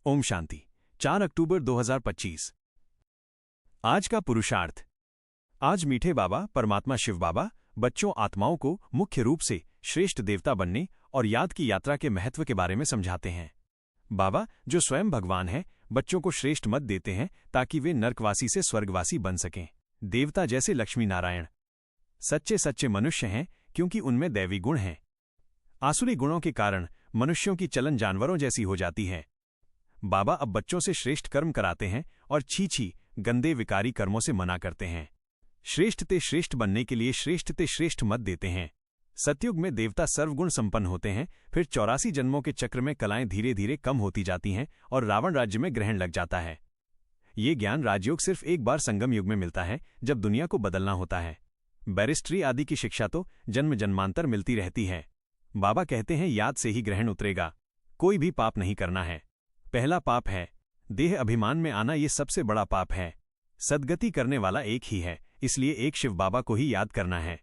ओम शांति। 4 अक्टूबर 2025। आज का पुरुषार्थ। आज मीठे बाबा परमात्मा शिव बाबा बच्चों आत्माओं को मुख्य रूप से श्रेष्ठ देवता बनने और याद की यात्रा के महत्व के बारे में समझाते हैं। बाबा जो स्वयं भगवान है बच्चों को श्रेष्ठ मत देते हैं ताकि वे नरकवासी से स्वर्गवासी बन सकें। देवता जैसे लक्ष्मी नारायण सच्चे सच्चे मनुष्य हैं क्योंकि उनमें दैवी गुण हैं। आसुरी गुणों के कारण मनुष्यों की चलन जानवरों जैसी हो जाती है। बाबा अब बच्चों से श्रेष्ठ कर्म कराते हैं और छी गंदे विकारी कर्मों से मना करते हैं। श्रेष्ठ ते श्रेष्ठ बनने के लिए श्रेष्ठ ते श्रेष्ठ मत देते हैं। सतयुग में देवता सर्वगुण संपन्न होते हैं, फिर 84 जन्मों के चक्र में कलाएं धीरे धीरे कम होती जाती हैं और रावण राज्य में ग्रहण लग जाता है। ये ज्ञान राजयोग सिर्फ एक बार संगम युग में मिलता है जब दुनिया को बदलना होता है। बैरिस्ट्री आदि की शिक्षा तो जन्म जन्मांतर मिलती रहती है। बाबा कहते हैं याद से ही ग्रहण उतरेगा। कोई भी पाप नहीं करना है। पहला पाप है देह अभिमान में आना, ये सबसे बड़ा पाप है। सद्गति करने वाला एक ही है, इसलिए एक शिव बाबा को ही याद करना है।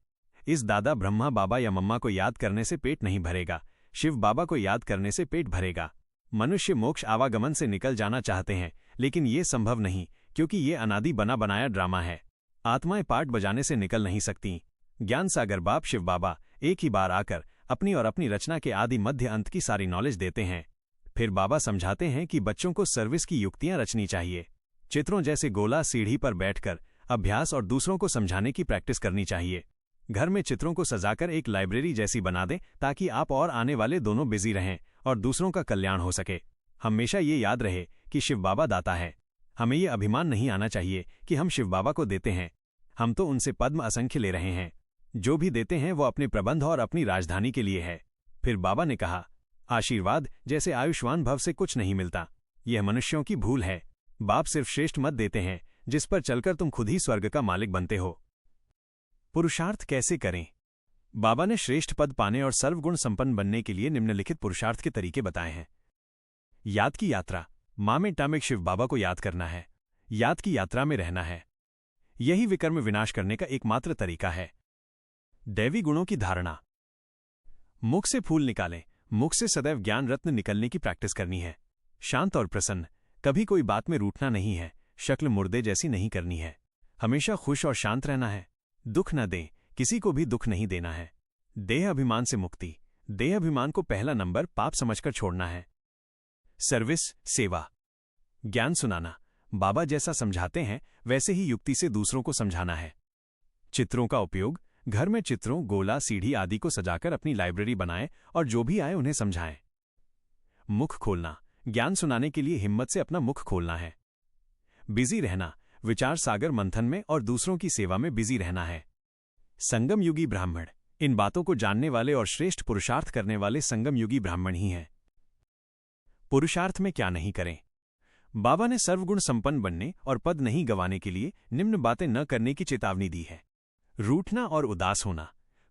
इस दादा ब्रह्मा बाबा या मम्मा को याद करने से पेट नहीं भरेगा, शिव बाबा को याद करने से पेट भरेगा। मनुष्य मोक्ष आवागमन से निकल जाना चाहते हैं लेकिन ये संभव नहीं क्योंकि ये अनादि बना बनाया ड्रामा है। आत्माएं पाठ बजाने से निकल नहीं सकती। ज्ञान सागर बाप शिव बाबा एक ही बार आकर अपनी और अपनी रचना के आदि मध्य अंत की सारी नॉलेज देते हैं। फिर बाबा समझाते हैं कि बच्चों को सर्विस की युक्तियां रचनी चाहिए। चित्रों जैसे गोला सीढ़ी पर बैठकर अभ्यास और दूसरों को समझाने की प्रैक्टिस करनी चाहिए। घर में चित्रों को सजाकर एक लाइब्रेरी जैसी बना दें ताकि आप और आने वाले दोनों बिजी रहें और दूसरों का कल्याण हो सके। हमेशा ये याद रहे कि शिव बाबा दाता है। हमें ये अभिमान नहीं आना चाहिए कि हम शिव बाबा को देते हैं। हम तो उनसे पद्म असंख्य ले रहे हैं। जो भी देते हैं वो अपने प्रबंध और अपनी राजधानी के लिए है। फिर बाबा ने कहा आशीर्वाद जैसे आयुष्मान भव से कुछ नहीं मिलता। यह मनुष्यों की भूल है। बाप सिर्फ श्रेष्ठ मत देते हैं जिस पर चलकर तुम खुद ही स्वर्ग का मालिक बनते हो। पुरुषार्थ कैसे करें? बाबा ने श्रेष्ठ पद पाने और सर्वगुण संपन्न बनने के लिए निम्नलिखित पुरुषार्थ के तरीके बताए हैं। याद की यात्रा। माँ में टामिक शिव बाबा को याद करना है। याद की यात्रा में रहना है। यही विकर्म विनाश करने का एकमात्र तरीका है। दैवी गुणों की धारणा। मुख से फूल निकालें। मुख से सदैव ज्ञान रत्न निकलने की प्रैक्टिस करनी है। शांत और प्रसन्न, कभी कोई बात में रूठना नहीं है। शक्ल मुर्दे जैसी नहीं करनी है। हमेशा खुश और शांत रहना है। दुख न दें, किसी को भी दुख नहीं देना है। देह अभिमान से मुक्ति। देह अभिमान को पहला नंबर पाप समझकर छोड़ना है। सर्विस सेवा। ज्ञान सुनाना। बाबा जैसा समझाते हैं वैसे ही युक्ति से दूसरों को समझाना है। चित्रों का उपयोग। घर में चित्रों गोला सीढ़ी आदि को सजाकर अपनी लाइब्रेरी बनाएं और जो भी आए उन्हें समझाएं। मुख खोलना। ज्ञान सुनाने के लिए हिम्मत से अपना मुख खोलना है। बिजी रहना। विचार सागर मंथन में और दूसरों की सेवा में बिजी रहना है। संगम युगी ब्राह्मण। इन बातों को जानने वाले और श्रेष्ठ पुरुषार्थ करने वाले संगम युगी ब्राह्मण ही हैं। पुरुषार्थ में क्या नहीं करें? बाबा ने सर्वगुण संपन्न बनने और पद नहीं गंवाने के लिए निम्न बातें न करने की चेतावनी दी है। रूठना और उदास होना।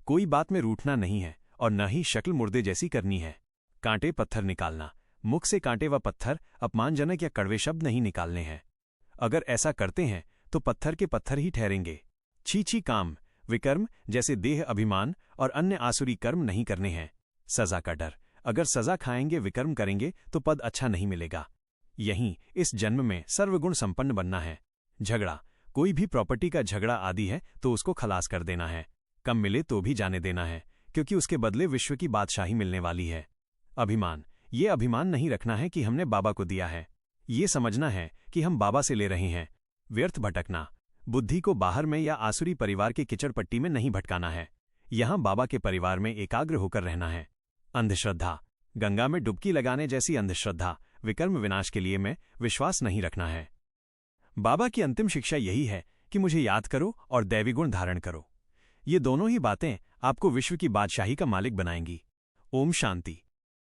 कोई बात में रूठना नहीं है और न ही शक्ल मुर्दे जैसी करनी है। कांटे पत्थर निकालना। मुख से कांटे व पत्थर अपमानजनक या कड़वे शब्द नहीं निकालने हैं। अगर ऐसा करते हैं तो पत्थर के पत्थर ही ठहरेंगे। छी काम विकर्म जैसे देह अभिमान और अन्य आसुरी कर्म नहीं करने हैं। सजा का डर। अगर सजा खाएंगे विकर्म करेंगे तो पद अच्छा नहीं मिलेगा। यहीं इस जन्म में सर्वगुण संपन्न बनना है। झगड़ा। कोई भी प्रॉपर्टी का झगड़ा आदि है तो उसको खलास कर देना है। कम मिले तो भी जाने देना है क्योंकि उसके बदले विश्व की बादशाही मिलने वाली है। अभिमान। ये अभिमान नहीं रखना है कि हमने बाबा को दिया है। ये समझना है कि हम बाबा से ले रहे हैं। व्यर्थ भटकना। बुद्धि को बाहर में या आसुरी परिवार के किचड़ पट्टी में नहीं भटकाना है। यहां बाबा के परिवार में एकाग्र होकर रहना है। अंधश्रद्धा। गंगा में डुबकी लगाने जैसी अंधश्रद्धा विकर्म विनाश के लिए में विश्वास नहीं रखना है। बाबा की अंतिम शिक्षा यही है कि मुझे याद करो और दैवी गुण धारण करो। ये दोनों ही बातें आपको विश्व की बादशाही का मालिक बनाएंगी। ओम शांति।